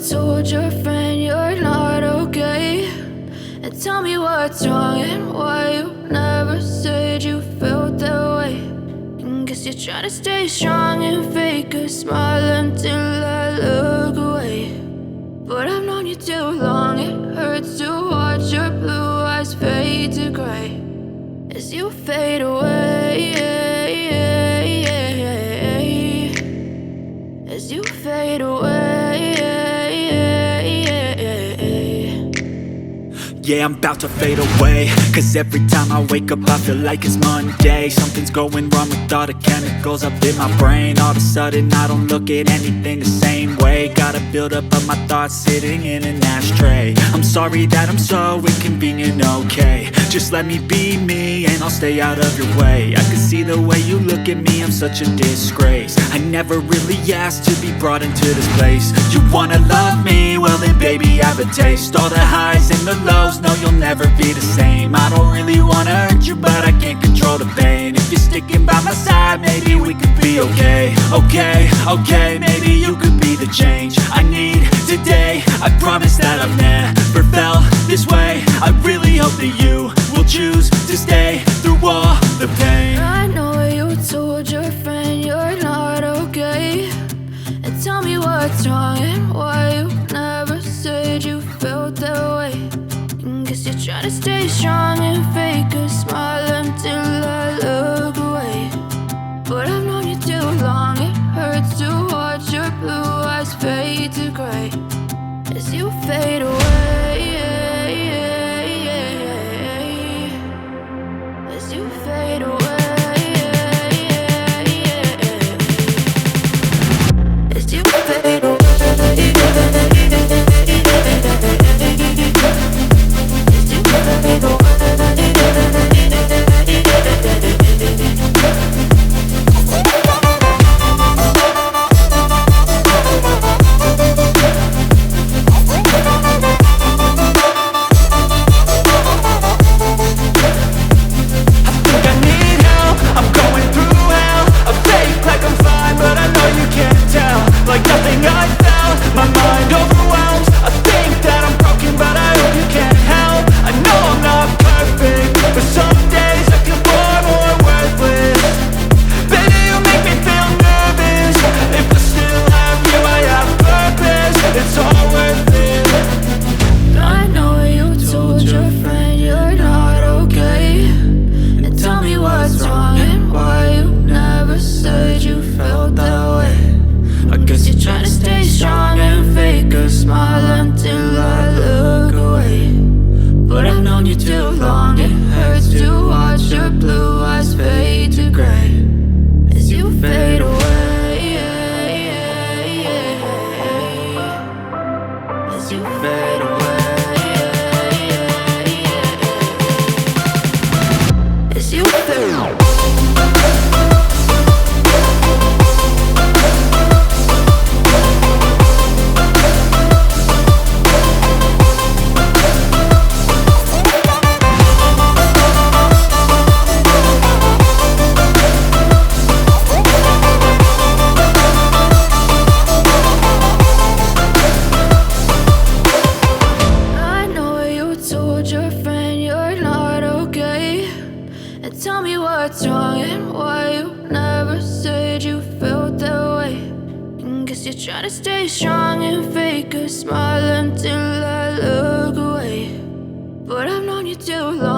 told your friend you're not okay, and tell me what's wrong and why you never said you felt that way. And guess you're trying to stay strong and fake a smile until I look away. But I've known you too long, it hurts to watch your blue eyes fade to gray as you fade away, as you fade away. Yeah, I'm about to fade away, cause every time I wake up I feel like it's Monday. Something's going wrong with all the chemicals up in my brain. All of a sudden I don't look at anything the same way. Gotta build up of my thoughts sitting in an ashtray. I'm sorry that I'm so inconvenient, okay. Just let me be me and I'll stay out of your way. I can see the way you look at me, I'm such a disgrace. I never really asked to be brought into this place. You wanna love me? Well then baby I have a taste. All the highs and the lows, no you'll never be the same. I don't really wanna hurt you but I can't control the pain. If you're sticking by my side maybe we could be okay. Okay, maybe you could be the change I need today. I promise that I've never felt this way. I really hope that you will choose to stay through all the pain. I know you told your friend you're not okay, and tell me what's wrong and why you never said you felt that way. And guess you're trying to stay strong and fake a smile until I look away. But I've known you too long, it hurts to watch your blue eyes fade to gray as you fade away, as you fade away, as you fade away. Try to stay strong and fake a smile until I look away. But I've known you too long.